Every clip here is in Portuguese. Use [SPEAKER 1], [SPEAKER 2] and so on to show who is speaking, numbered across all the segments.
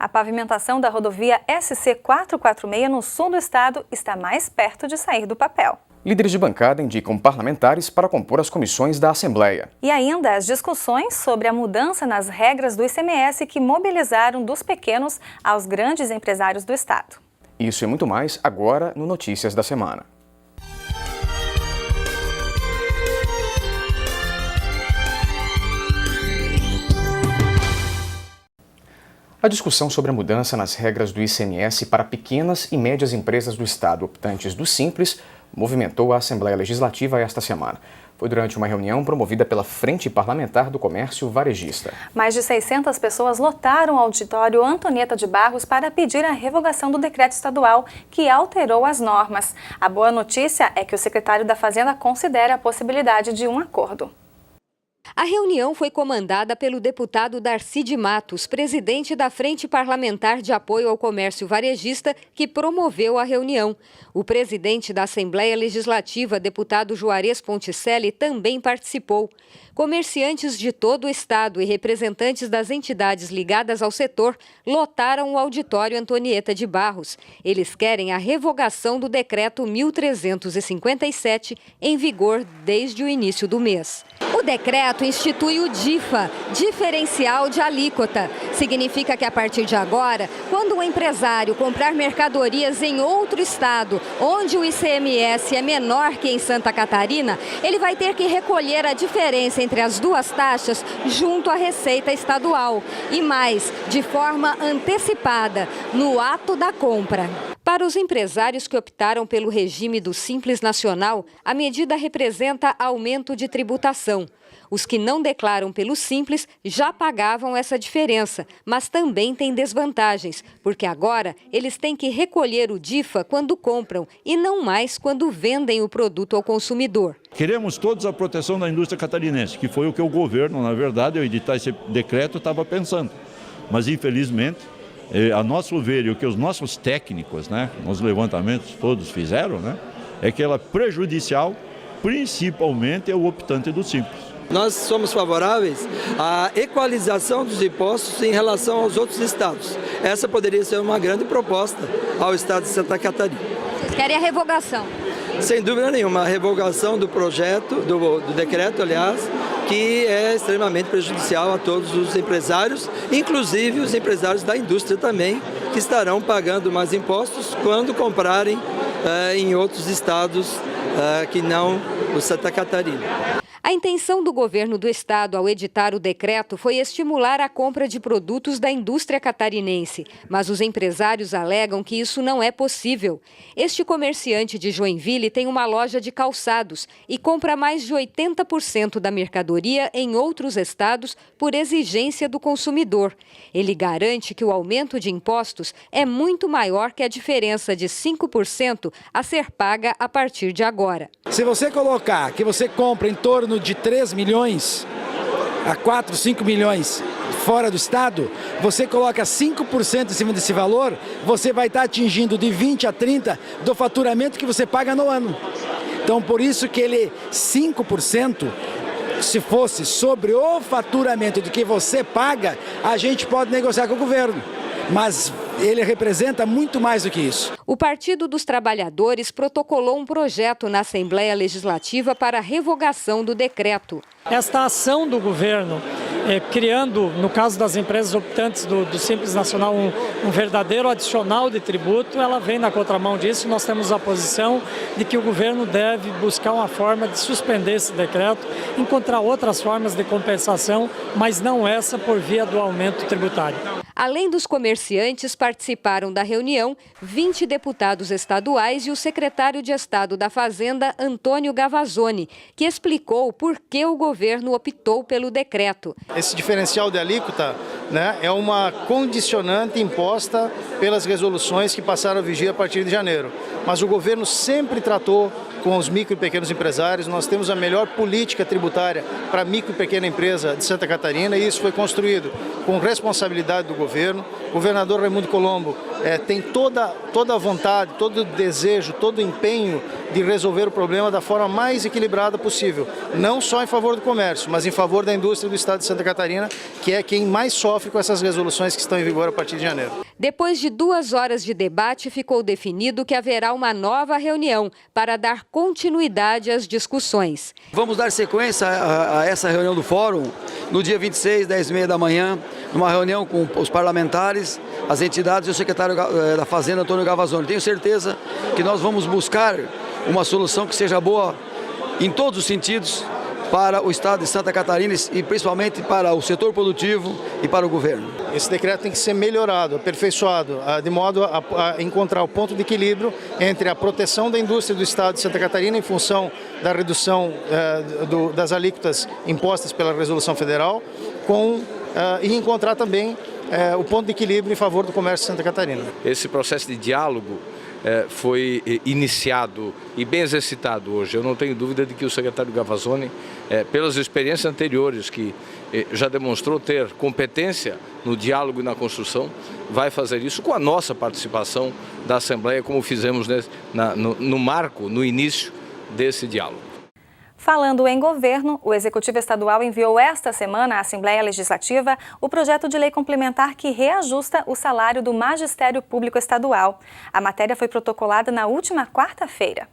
[SPEAKER 1] A pavimentação da rodovia SC 446 no sul do estado está mais perto de sair do papel.
[SPEAKER 2] Líderes de bancada indicam parlamentares para compor as comissões da Assembleia.
[SPEAKER 1] E ainda as discussões sobre a mudança nas regras do ICMS que mobilizaram dos pequenos aos grandes empresários do estado.
[SPEAKER 2] Isso e muito mais agora no Notícias da Semana. A discussão sobre a mudança nas regras do ICMS para pequenas e médias empresas do Estado optantes do Simples movimentou a Assembleia Legislativa esta semana. Foi durante uma reunião promovida pela Frente Parlamentar do Comércio Varejista.
[SPEAKER 1] Mais de 600 pessoas lotaram o auditório Antonieta de Barros para pedir a revogação do decreto estadual que alterou as normas. A boa notícia é que o secretário da Fazenda considera a possibilidade de um acordo.
[SPEAKER 3] A reunião foi comandada pelo deputado Darcy de Matos, presidente da Frente Parlamentar de Apoio ao Comércio Varejista, que promoveu a reunião. O presidente da Assembleia Legislativa, deputado Juarez Ponticelli, também participou. Comerciantes de todo o estado e representantes das entidades ligadas ao setor lotaram o auditório Antonieta de Barros. Eles querem a revogação do decreto 1357, em vigor desde o início do mês. O decreto institui o DIFA, diferencial de alíquota. Significa que a partir de agora, quando um empresário comprar mercadorias em outro estado, onde o ICMS é menor que em Santa Catarina, ele vai ter que recolher a diferença entre as duas taxas junto à Receita Estadual. E mais, de forma antecipada, no ato da compra. Para os empresários que optaram pelo regime do Simples Nacional, a medida representa aumento de tributação. Os que não declaram pelo Simples já pagavam essa diferença, mas também têm desvantagens, porque agora eles têm que recolher o DIFA quando compram e não mais quando vendem o produto ao consumidor.
[SPEAKER 4] Queremos todos a proteção da indústria catarinense, que foi o que o governo, na verdade, ao editar esse decreto, estava pensando. Mas, infelizmente, a nosso ver e o que os nossos técnicos, nos levantamentos todos fizeram, é que ela é prejudicial, principalmente ao optante do Simples.
[SPEAKER 5] Nós somos favoráveis à equalização dos impostos em relação aos outros estados. Essa poderia ser uma grande proposta ao estado de Santa Catarina.
[SPEAKER 3] Vocês querem a revogação?
[SPEAKER 5] Sem dúvida nenhuma, a revogação do projeto, do decreto, aliás, que é extremamente prejudicial a todos os empresários, inclusive os empresários da indústria também, que estarão pagando mais impostos quando comprarem em outros estados que não o Santa Catarina.
[SPEAKER 3] A intenção do governo do estado ao editar o decreto foi estimular a compra de produtos da indústria catarinense, mas os empresários alegam que isso não é possível. Este comerciante de Joinville tem uma loja de calçados e compra mais de 80% da mercadoria em outros estados por exigência do consumidor. Ele garante que o aumento de impostos é muito maior que a diferença de 5% a ser paga a partir de agora.
[SPEAKER 6] Se você colocar que você compra em torno de 3 milhões a 4, 5 milhões fora do estado, você coloca 5% em cima desse valor, você vai estar atingindo de 20 a 30 do faturamento que você paga no ano. Então, por isso que ele 5%, se fosse sobre o faturamento do que você paga, a gente pode negociar com o governo. Mas ele representa muito mais do que isso.
[SPEAKER 3] O Partido dos Trabalhadores protocolou um projeto na Assembleia Legislativa para a revogação do decreto.
[SPEAKER 7] Esta ação do governo, criando, no caso das empresas optantes do Simples Nacional, um verdadeiro adicional de tributo, ela vem na contramão disso. Nós temos a posição de que o governo deve buscar uma forma de suspender esse decreto, encontrar outras formas de compensação, mas não essa por via do aumento tributário.
[SPEAKER 3] Além dos comerciantes, participaram da reunião 20 deputados estaduais e o secretário de Estado da Fazenda, Antônio Gavazzoni, que explicou por que o governo optou pelo decreto.
[SPEAKER 8] Esse diferencial de alíquota é uma condicionante imposta pelas resoluções que passaram a vigir a partir de janeiro. Mas o governo sempre tratou com os micro e pequenos empresários. Nós temos a melhor política tributária para micro e pequena empresa de Santa Catarina e isso foi construído com responsabilidade do governo, O governador Raimundo Colombo tem toda a vontade, todo o desejo, todo o empenho de resolver o problema da forma mais equilibrada possível. Não só em favor do comércio, mas em favor da indústria do estado de Santa Catarina, que é quem mais sofre com essas resoluções que estão em vigor a partir de janeiro.
[SPEAKER 3] Depois de 2 horas de debate, ficou definido que haverá uma nova reunião para dar continuidade às discussões.
[SPEAKER 5] Vamos dar sequência a essa reunião do Fórum no dia 26, 10h30 da manhã, numa reunião com os parlamentares, as entidades e o secretário da Fazenda, Antônio Gavazzoni. Tenho certeza que nós vamos buscar uma solução que seja boa em todos os sentidos para o estado de Santa Catarina e principalmente para o setor produtivo e para o governo.
[SPEAKER 8] Esse decreto tem que ser melhorado, aperfeiçoado, de modo a encontrar o ponto de equilíbrio entre a proteção da indústria do estado de Santa Catarina em função da redução das alíquotas impostas pela resolução federal e encontrar também o ponto de equilíbrio em favor do comércio de Santa Catarina.
[SPEAKER 9] Esse processo de diálogo foi iniciado e bem exercitado hoje. Eu não tenho dúvida de que o secretário Gavazzoni, pelas experiências anteriores, que já demonstrou ter competência no diálogo e na construção, vai fazer isso com a nossa participação da Assembleia, como fizemos no marco, no início desse diálogo.
[SPEAKER 1] Falando em governo, o Executivo Estadual enviou esta semana à Assembleia Legislativa o projeto de lei complementar que reajusta o salário do Magistério Público Estadual. A matéria foi protocolada na última quarta-feira.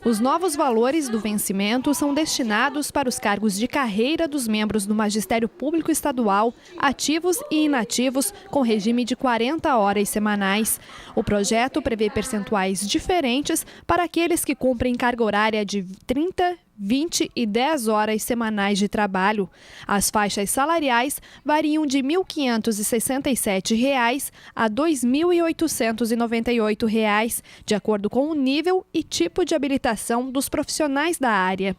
[SPEAKER 10] Os novos valores do vencimento são destinados para os cargos de carreira dos membros do Magistério Público Estadual, ativos e inativos, com regime de 40 horas semanais. O projeto prevê percentuais diferentes para aqueles que cumprem carga horária de 30, 20 e 10 horas semanais de trabalho. As faixas salariais variam de R$ 1.567 a R$ 2.898, de acordo com o nível e tipo de habilitação dos profissionais da área.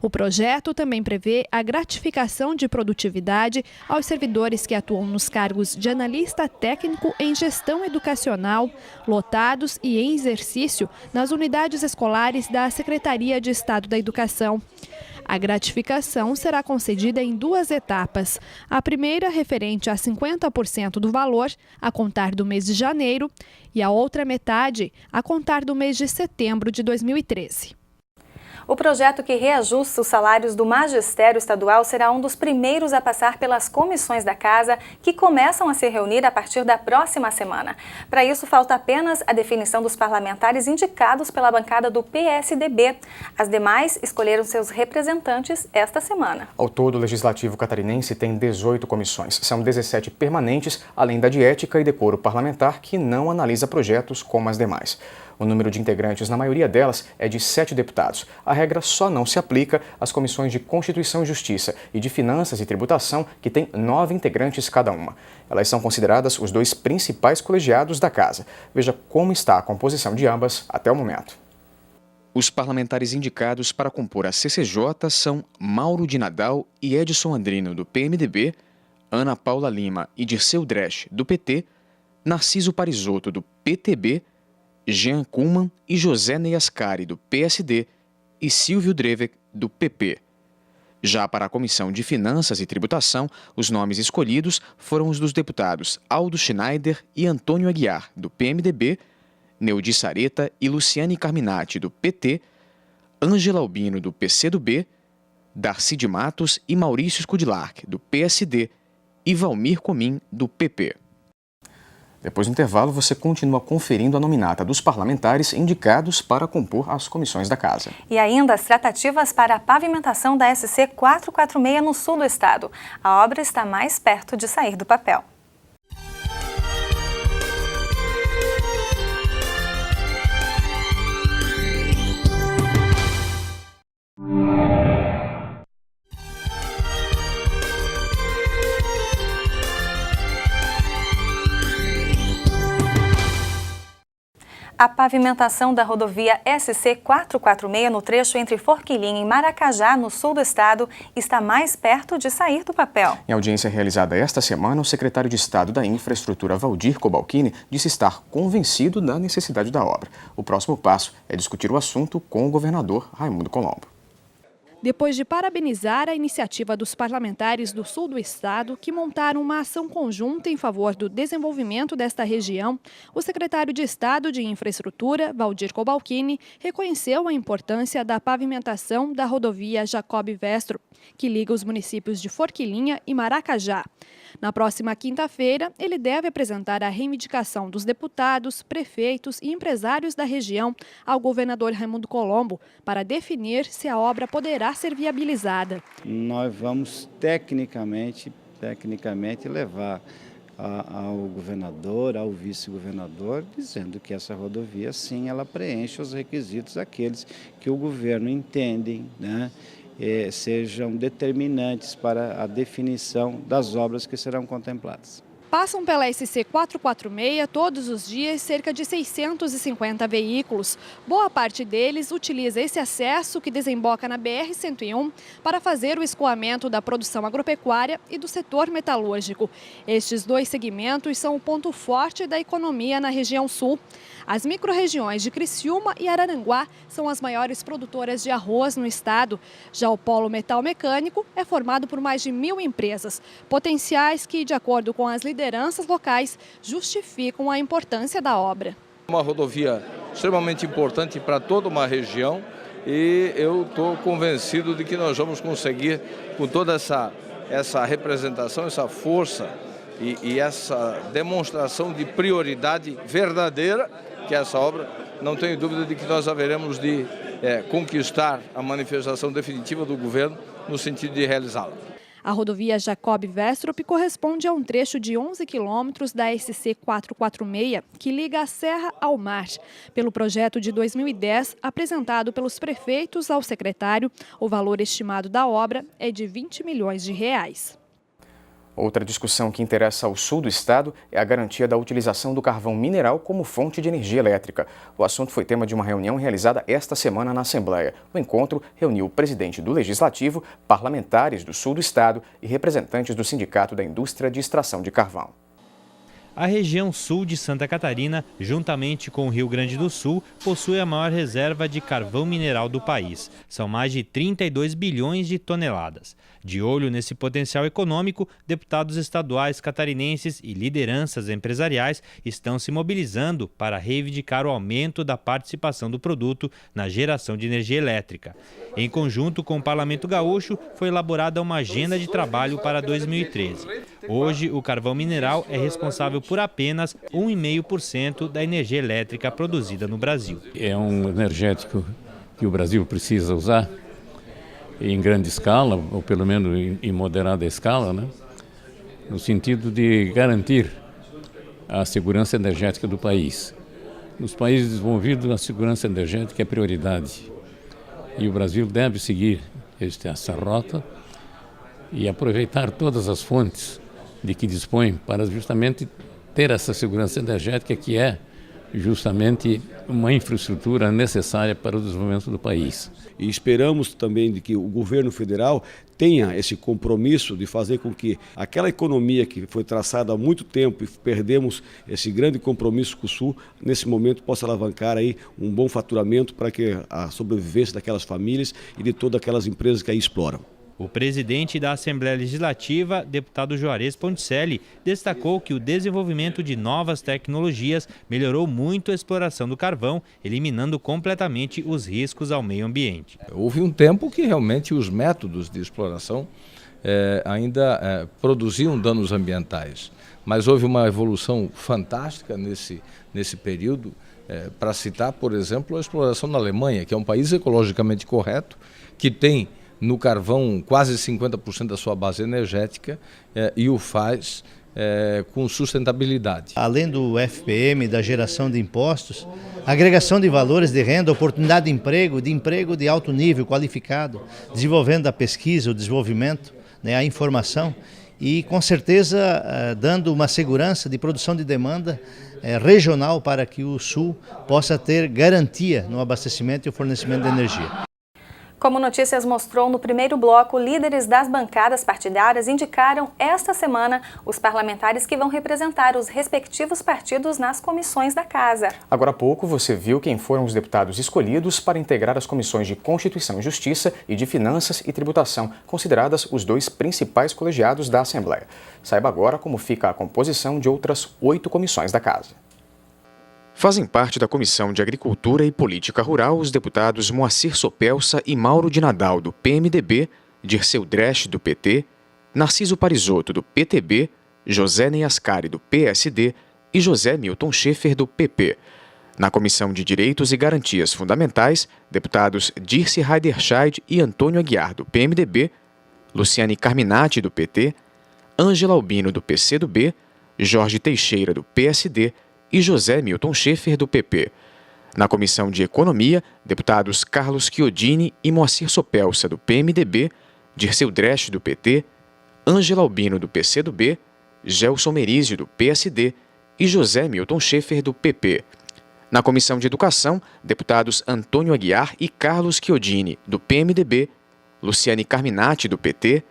[SPEAKER 10] O projeto também prevê a gratificação de produtividade aos servidores que atuam nos cargos de analista técnico em gestão educacional, lotados e em exercício nas unidades escolares da Secretaria de Estado da Educação. A gratificação será concedida em 2 etapas. A primeira, referente a 50% do valor, a contar do mês de janeiro, e a outra metade, a contar do mês de setembro de 2013.
[SPEAKER 1] O projeto que reajusta os salários do magistério estadual será um dos primeiros a passar pelas comissões da Casa, que começam a se reunir a partir da próxima semana. Para isso, falta apenas a definição dos parlamentares indicados pela bancada do PSDB. As demais escolheram seus representantes esta semana.
[SPEAKER 2] Ao todo, o Legislativo catarinense tem 18 comissões. São 17 permanentes, além da de Ética e Decoro Parlamentar, que não analisa projetos como as demais. O número de integrantes na maioria delas é de 7 deputados. A regra só não se aplica às comissões de Constituição e Justiça e de Finanças e Tributação, que tem 9 integrantes cada uma. Elas são consideradas os 2 principais colegiados da Casa. Veja como está a composição de ambas até o momento. Os parlamentares indicados para compor a CCJ são Mauro de Nadal e Edson Andrino, do PMDB, Ana Paula Lima e Dirceu Dresch, do PT, Narciso Parisotto, do PTB, Jean Kuhlmann e José Neyascari, do PSD, e Silvio Drevek, do PP. Já para a Comissão de Finanças e Tributação, os nomes escolhidos foram os dos deputados Aldo Schneider e Antônio Aguiar, do PMDB, Neudi Sareta e Luciane Carminati, do PT, Ângela Albino, do PCdoB, Darcy de Matos e Maurício Skudlark, do PSD, e Valmir Comim, do PP. Depois do intervalo, você continua conferindo a nominata dos parlamentares indicados para compor as comissões da Casa.
[SPEAKER 1] E ainda as tratativas para a pavimentação da SC 446 no sul do estado. A obra está mais perto de sair do papel. A pavimentação da rodovia SC 446 no trecho entre Forquilinha e Maracajá, no sul do estado, está mais perto de sair do papel.
[SPEAKER 2] Em audiência realizada esta semana, o secretário de Estado da Infraestrutura, Valdir Cobalcini, disse estar convencido da necessidade da obra. O próximo passo é discutir o assunto com o governador Raimundo Colombo.
[SPEAKER 10] depois de parabenizar a iniciativa dos parlamentares do sul do estado, que montaram uma ação conjunta em favor do desenvolvimento desta região, o secretário de Estado de Infraestrutura, Valdir Cobalcini, reconheceu a importância da pavimentação da rodovia Jacob Vestro, que liga os municípios de Forquilinha e Maracajá. Na próxima quinta-feira, ele deve apresentar a reivindicação dos deputados, prefeitos e empresários da região ao governador Raimundo Colombo para definir se a obra poderá ser viabilizada.
[SPEAKER 11] Nós vamos tecnicamente levar ao governador, ao vice-governador, dizendo que essa rodovia, sim, ela preenche os requisitos aqueles que o governo entende, né, sejam determinantes para a definição das obras que serão contempladas.
[SPEAKER 10] Passam pela SC 446 todos os dias cerca de 650 veículos. Boa parte deles utiliza esse acesso que desemboca na BR-101 para fazer o escoamento da produção agropecuária e do setor metalúrgico. Estes dois segmentos são o ponto forte da economia na região sul. As microrregiões de Criciúma e Araranguá são as maiores produtoras de arroz no estado. Já o polo metal mecânico é formado por mais de 1.000 empresas, potenciais que, de acordo com as lideranças locais, justificam a importância da obra.
[SPEAKER 9] Uma rodovia extremamente importante para toda uma região e eu estou convencido de que nós vamos conseguir, com toda essa representação, essa força e essa demonstração de prioridade verdadeira, que é essa obra, não tenho dúvida de que nós haveremos de conquistar a manifestação definitiva do governo no sentido de realizá-la.
[SPEAKER 10] A rodovia Jacob Vestrup corresponde a um trecho de 11 quilômetros da SC 446, que liga a serra ao mar. Pelo projeto de 2010, apresentado pelos prefeitos ao secretário, o valor estimado da obra é de 20 milhões de reais.
[SPEAKER 2] Outra discussão que interessa ao sul do estado é a garantia da utilização do carvão mineral como fonte de energia elétrica. O assunto foi tema de uma reunião realizada esta semana na Assembleia. O encontro reuniu o presidente do Legislativo, parlamentares do sul do estado e representantes do Sindicato da Indústria de Extração de Carvão.
[SPEAKER 12] A região sul de Santa Catarina, juntamente com o Rio Grande do Sul, possui a maior reserva de carvão mineral do país. São mais de 32 bilhões de toneladas. De olho nesse potencial econômico, deputados estaduais catarinenses e lideranças empresariais estão se mobilizando para reivindicar o aumento da participação do produto na geração de energia elétrica. Em conjunto com o Parlamento Gaúcho, foi elaborada uma agenda de trabalho para 2013. Hoje, o carvão mineral é responsável por apenas 1,5% da energia elétrica produzida no Brasil.
[SPEAKER 13] É um energético que o Brasil precisa usar em grande escala, ou pelo menos em moderada escala, né? No sentido de garantir a segurança energética do país. Nos países desenvolvidos, a segurança energética é prioridade. E o Brasil deve seguir essa rota e aproveitar todas as fontes de que dispõe para justamente ter essa segurança energética, que é justamente uma infraestrutura necessária para o desenvolvimento do país.
[SPEAKER 14] E esperamos também de que o governo federal tenha esse compromisso de fazer com que aquela economia que foi traçada há muito tempo e perdemos esse grande compromisso com o Sul, nesse momento possa alavancar aí um bom faturamento para que a sobrevivência daquelas famílias e de todas aquelas empresas que aí exploram.
[SPEAKER 12] O presidente da Assembleia Legislativa, deputado Juarez Ponticelli, destacou que o desenvolvimento de novas tecnologias melhorou muito a exploração do carvão, eliminando completamente os riscos ao meio ambiente.
[SPEAKER 9] Houve um tempo que realmente os métodos de exploração ainda produziam danos ambientais, mas houve uma evolução fantástica nesse período. Para citar, por exemplo, a exploração na Alemanha, que é um país ecologicamente correto, que tem no carvão quase 50% da sua base energética e o faz com sustentabilidade.
[SPEAKER 15] Além do FPM, da geração de impostos, agregação de valores de renda, oportunidade de emprego de alto nível, qualificado, desenvolvendo a pesquisa, o desenvolvimento, né, a informação e com certeza dando uma segurança de produção de demanda regional para que o Sul possa ter garantia no abastecimento e o fornecimento de energia.
[SPEAKER 1] Como Notícias mostrou no primeiro bloco, líderes das bancadas partidárias indicaram esta semana os parlamentares que vão representar os respectivos partidos nas comissões da Casa.
[SPEAKER 2] Agora há pouco você viu quem foram os deputados escolhidos para integrar as comissões de Constituição e Justiça e de Finanças e Tributação, consideradas os 2 principais colegiados da Assembleia. Saiba agora como fica a composição de outras 8 comissões da Casa. Fazem parte da Comissão de Agricultura e Política Rural os deputados Moacir Sopelsa e Mauro de Nadal, do PMDB, Dirceu Dresch, do PT, Narciso Parisotto, do PTB, José Ney Ascari, do PSD e José Milton Schaeffer, do PP. Na Comissão de Direitos e Garantias Fundamentais, deputados Dirce Heiderscheid e Antônio Aguiar, do PMDB, Luciane Carminati, do PT, Ângela Albino, do PCdoB, Jorge Teixeira, do PSD e José Milton Schaeffer, do PP. Na Comissão de Economia, deputados Carlos Chiodini e Moacir Sopelsa, do PMDB, Dirceu Dresch, do PT, Ângela Albino, do PCdoB, Gelson Merizio, do PSD e José Milton Schaeffer, do PP. Na Comissão de Educação, deputados Antônio Aguiar e Carlos Chiodini, do PMDB, Luciane Carminati, do PT,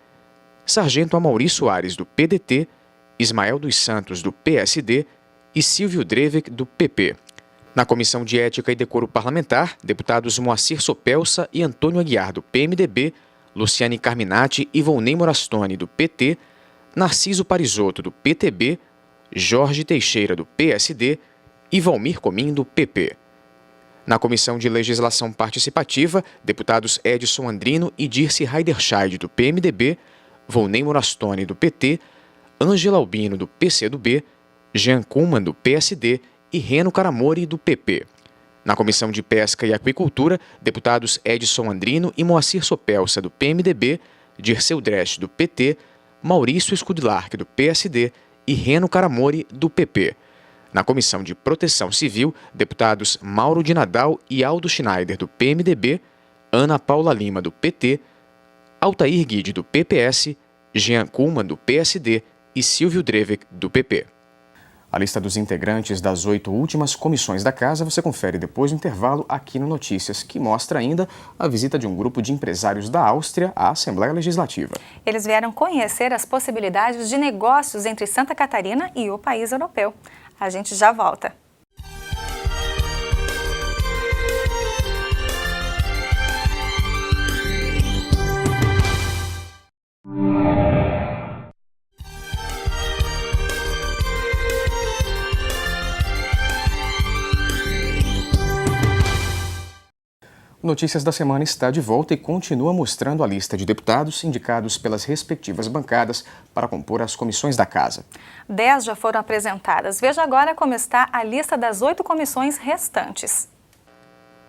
[SPEAKER 2] Sargento Amaury Soares, do PDT, Ismael dos Santos, do PSD e Silvio Drevek, do PP. Na Comissão de Ética e Decoro Parlamentar, deputados Moacir Sopelsa e Antônio Aguiar, do PMDB, Luciane Carminati e Volney Morastone, do PT, Narciso Parisotto, do PTB, Jorge Teixeira, do PSD e Valmir Comim, do PP. Na Comissão de Legislação Participativa, deputados Edson Andrino e Dirce Heiderscheid, do PMDB, Volney Morastone, do PT, Ângela Albino, do PCdoB, Jean Kuhlmann, do PSD e Reno Caramori, do PP. Na Comissão de Pesca e Aquicultura, deputados Edson Andrino e Moacir Sopelsa, do PMDB, Dirceu Dresch, do PT, Maurício Scudilarc, do PSD e Reno Caramori, do PP. Na Comissão de Proteção Civil, deputados Mauro de Nadal e Aldo Schneider, do PMDB, Ana Paula Lima, do PT, Altair Guide, do PPS, Jean Kuhlmann, do PSD e Silvio Drevek, do PP. A lista dos integrantes das 8 últimas comissões da Casa você confere depois do intervalo aqui no Notícias, que mostra ainda a visita de um grupo de empresários da Áustria à Assembleia Legislativa.
[SPEAKER 1] Eles vieram conhecer as possibilidades de negócios entre Santa Catarina e o país europeu. A gente já volta.
[SPEAKER 2] Notícias da Semana está de volta e continua mostrando a lista de deputados indicados pelas respectivas bancadas para compor as comissões da Casa.
[SPEAKER 1] 10 já foram apresentadas. Veja agora como está a lista das 8 comissões restantes.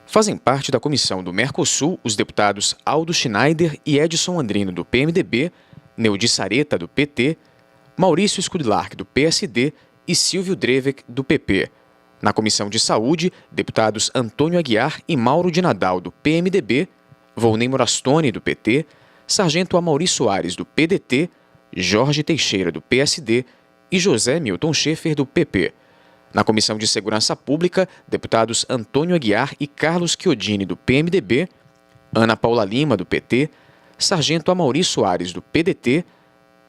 [SPEAKER 2] Fazem parte da comissão do Mercosul os deputados Aldo Schneider e Edson Andrino, do PMDB, Neudi Sareta, do PT, Maurício Scudilarc, do PSD e Silvio Drevek, do PP. Na Comissão de Saúde, deputados Antônio Aguiar e Mauro de Nadal, do PMDB, Volney Morastone, do PT, Sargento Amaury Soares, do PDT, Jorge Teixeira, do PSD e José Milton Schaeffer, do PP. Na Comissão de Segurança Pública, deputados Antônio Aguiar e Carlos Chiodini, do PMDB, Ana Paula Lima, do PT, Sargento Amaury Soares, do PDT,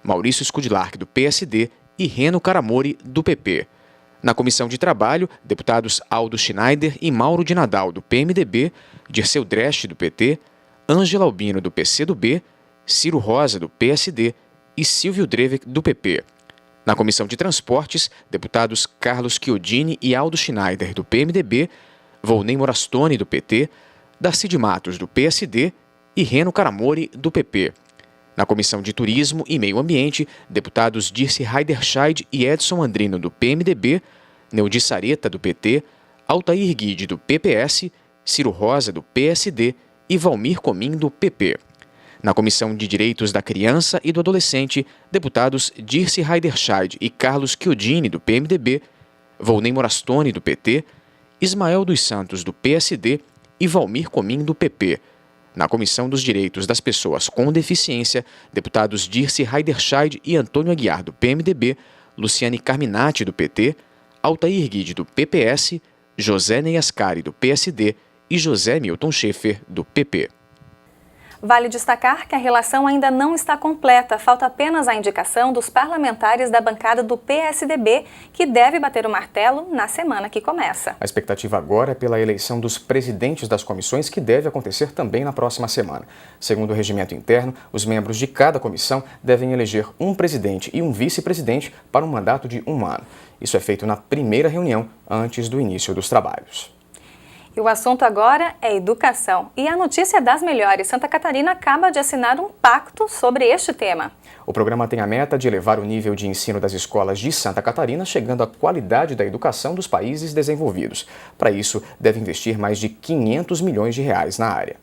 [SPEAKER 2] Maurício Scudilarc, do PSD e Reno Caramori, do PP. Na Comissão de Trabalho, deputados Aldo Schneider e Mauro de Nadal, do PMDB, Dirceu Dresch, do PT, Ângela Albino, do PCdoB, Ciro Rosa, do PSD e Silvio Drevek, do PP. Na Comissão de Transportes, deputados Carlos Chiodini e Aldo Schneider, do PMDB, Volney Morastone, do PT, Darcy de Matos, do PSD e Reno Caramori, do PP. Na Comissão de Turismo e Meio Ambiente, deputados Dirce Heiderscheid e Edson Andrino, do PMDB, Neudi Sareta, do PT, Altair Guide, do PPS, Ciro Rosa, do PSD e Valmir Comim, do PP. Na Comissão de Direitos da Criança e do Adolescente, deputados Dirce Heiderscheid e Carlos Chiodini, do PMDB, Volney Morastone, do PT, Ismael dos Santos, do PSD e Valmir Comim, do PP. Na Comissão dos Direitos das Pessoas com Deficiência, deputados Dirce Heiderscheid e Antônio Aguiar, do PMDB, Luciane Carminati, do PT, Altair Guide, do PPS, José Ney Ascari, do PSD e José Milton Schaeffer, do PP.
[SPEAKER 1] Vale destacar que a relação ainda não está completa, falta apenas a indicação dos parlamentares da bancada do PSDB, que deve bater o martelo na semana que começa.
[SPEAKER 2] A expectativa agora é pela eleição dos presidentes das comissões, que deve acontecer também na próxima semana. Segundo o regimento interno, os membros de cada comissão devem eleger um presidente e um vice-presidente para um mandato de 1 ano. Isso é feito na primeira reunião antes do início dos trabalhos.
[SPEAKER 1] E o assunto agora é educação. E a notícia das melhores: Santa Catarina acaba de assinar um pacto sobre este tema.
[SPEAKER 2] O programa tem a meta de elevar o nível de ensino das escolas de Santa Catarina, chegando à qualidade da educação dos países desenvolvidos. Para isso, deve investir mais de 500 milhões de reais na área.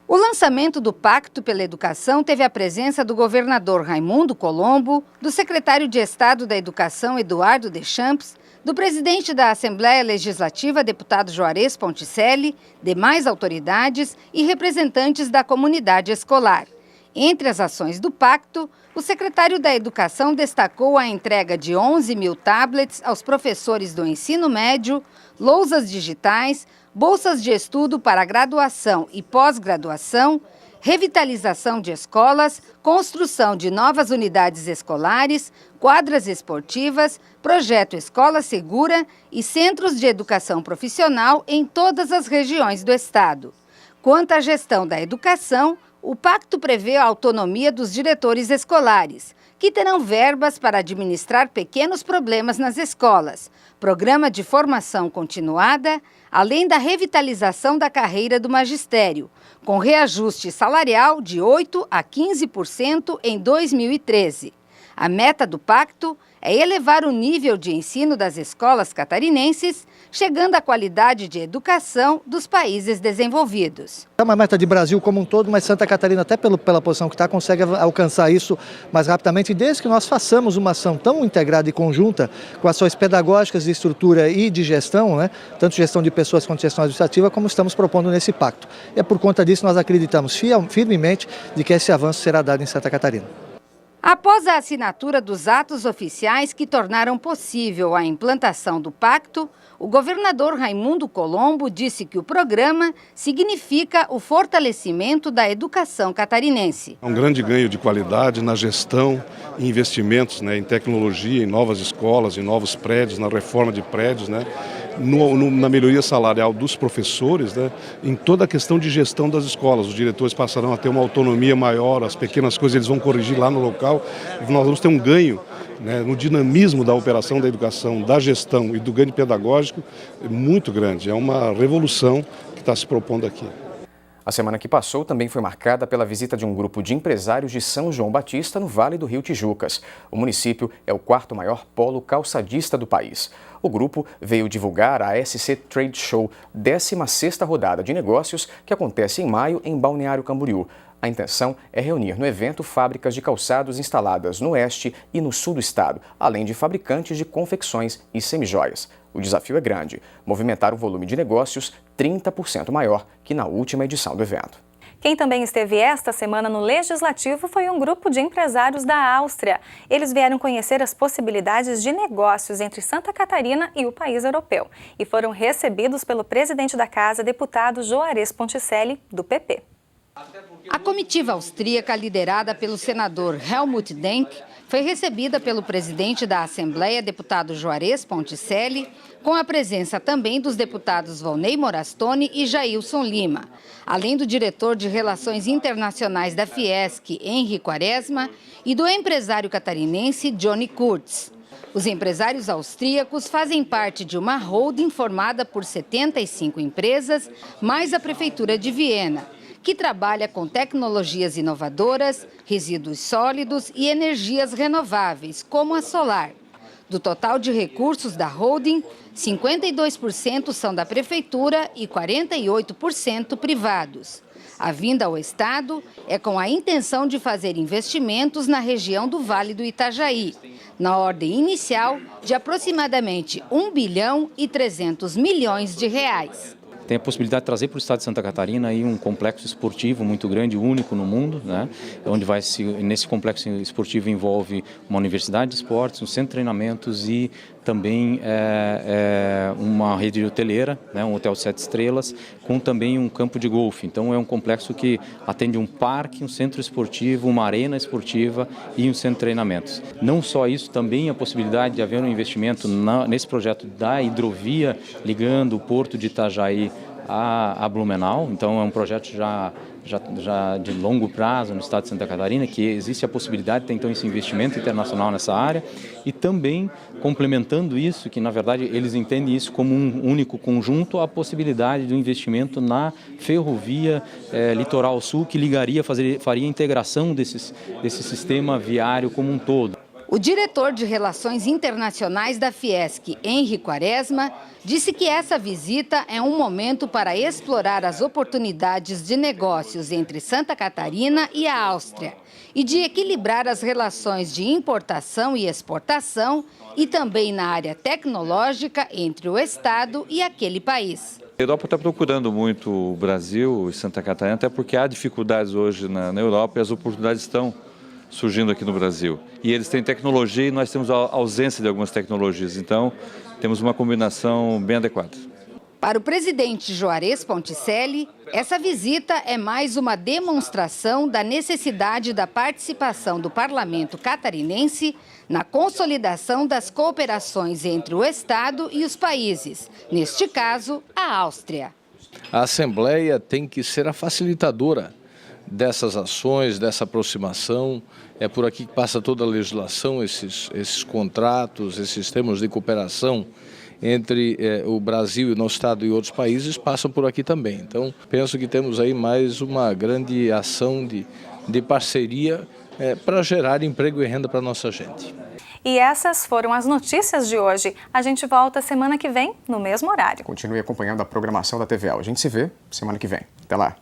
[SPEAKER 3] O lançamento do Pacto pela Educação teve a presença do governador Raimundo Colombo, do secretário de Estado da Educação Eduardo Deschamps, do presidente da Assembleia Legislativa, deputado Juarez Ponticelli, demais autoridades e representantes da comunidade escolar. Entre as ações do pacto, o secretário da Educação destacou a entrega de 11 mil tablets aos professores do ensino médio, lousas digitais, bolsas de estudo para graduação e pós-graduação, revitalização de escolas, construção de novas unidades escolares, quadras esportivas, projeto Escola Segura e centros de educação profissional em todas as regiões do estado. Quanto à gestão da educação, o pacto prevê a autonomia dos diretores escolares, que terão verbas para administrar pequenos problemas nas escolas, programa de formação continuada, além da revitalização da carreira do magistério, com reajuste salarial de 8% a 15% em 2013. A meta do pacto é elevar o nível de ensino das escolas catarinenses, chegando à qualidade de educação dos países desenvolvidos.
[SPEAKER 16] É uma meta de Brasil como um todo, mas Santa Catarina, até pela posição que está, consegue alcançar isso mais rapidamente, desde que nós façamos uma ação tão integrada e conjunta com ações pedagógicas de estrutura e de gestão, né? Tanto gestão de pessoas quanto gestão administrativa, como estamos propondo nesse pacto. E é por conta disso nós acreditamos firmemente de que esse avanço será dado em Santa Catarina.
[SPEAKER 3] Após a assinatura dos atos oficiais que tornaram possível a implantação do pacto, o governador Raimundo Colombo disse que o programa significa o fortalecimento da educação catarinense.
[SPEAKER 17] É um grande ganho de qualidade na gestão e investimentos, em tecnologia, em novas escolas, em novos prédios, na reforma de prédios, na melhoria salarial dos professores, em toda a questão de gestão das escolas. Os diretores passarão a ter uma autonomia maior, as pequenas coisas eles vão corrigir lá no local. Nós vamos ter um ganho no dinamismo da operação da educação, da gestão e do ganho pedagógico muito grande. É uma revolução que está se propondo aqui.
[SPEAKER 2] A semana que passou também foi marcada pela visita de um grupo de empresários de São João Batista, no Vale do Rio Tijucas. O município é o 4º maior polo calçadista do país. O grupo veio divulgar a SC Trade Show, 16ª rodada de negócios, que acontece em maio em Balneário Camboriú. A intenção é reunir no evento fábricas de calçados instaladas no oeste e no sul do estado, além de fabricantes de confecções e semijoias. O desafio é grande: movimentar um volume de negócios 30% maior que na última edição do evento.
[SPEAKER 1] Quem também esteve esta semana no Legislativo foi um grupo de empresários da Áustria. Eles vieram conhecer as possibilidades de negócios entre Santa Catarina e o país europeu e foram recebidos pelo presidente da casa, deputado Juarez Ponticelli, do PP.
[SPEAKER 3] A comitiva austríaca, liderada pelo senador Helmut Denk, foi recebida pelo presidente da Assembleia, deputado Juarez Ponticelli, com a presença também dos deputados Volney Morastone e Jailson Lima, além do diretor de Relações Internacionais da Fiesc, Henri Quaresma, e do empresário catarinense Johnny Kurtz. Os empresários austríacos fazem parte de uma holding formada por 75 empresas, mais a Prefeitura de Viena, que trabalha com tecnologias inovadoras, resíduos sólidos e energias renováveis, como a solar. Do total de recursos da holding, 52% são da Prefeitura e 48% privados. A vinda ao Estado é com a intenção de fazer investimentos na região do Vale do Itajaí, na ordem inicial de aproximadamente R$ 1 bilhão e 300 milhões de reais.
[SPEAKER 18] Tem a possibilidade de trazer para o estado de Santa Catarina aí um complexo esportivo muito grande, único no mundo, onde nesse complexo esportivo envolve uma universidade de esportes, um centro de treinamentos e também uma rede hoteleira, né, um hotel 7 estrelas, com também um campo de golfe. Então é um complexo que atende um parque, um centro esportivo, uma arena esportiva e um centro de treinamentos. Não só isso, também a possibilidade de haver um investimento nesse projeto da hidrovia ligando o porto de Itajaí a Blumenau. Então é um projeto já de longo prazo no estado de Santa Catarina, que existe a possibilidade de ter então esse investimento internacional nessa área e também complementando isso, que na verdade eles entendem isso como um único conjunto, a possibilidade do investimento na ferrovia Litoral Sul, que faria a integração desse sistema viário como um todo.
[SPEAKER 19] O diretor de Relações Internacionais da Fiesc, Henri Quaresma, disse que essa visita é um momento para explorar as oportunidades de negócios entre Santa Catarina e a Áustria e de equilibrar as relações de importação e exportação e também na área tecnológica entre o Estado e aquele país.
[SPEAKER 20] A Europa está procurando muito o Brasil e Santa Catarina, até porque há dificuldades hoje na Europa e as oportunidades estão surgindo aqui no Brasil. E eles têm tecnologia e nós temos a ausência de algumas tecnologias. Então, temos uma combinação bem adequada.
[SPEAKER 19] Para o presidente Juarez Ponticelli, essa visita é mais uma demonstração da necessidade da participação do parlamento catarinense na consolidação das cooperações entre o Estado e os países, neste caso, a Áustria.
[SPEAKER 9] A Assembleia tem que ser a facilitadora dessas ações, dessa aproximação. É por aqui que passa toda a legislação, esses contratos, esses termos de cooperação entre o Brasil e o nosso Estado e outros países passam por aqui também. Então, penso que temos aí mais uma grande ação de parceria para gerar emprego e renda para a nossa gente.
[SPEAKER 1] E essas foram as notícias de hoje. A gente volta semana que vem, no mesmo horário.
[SPEAKER 2] Continue acompanhando a programação da TVL. A gente se vê semana que vem. Até lá.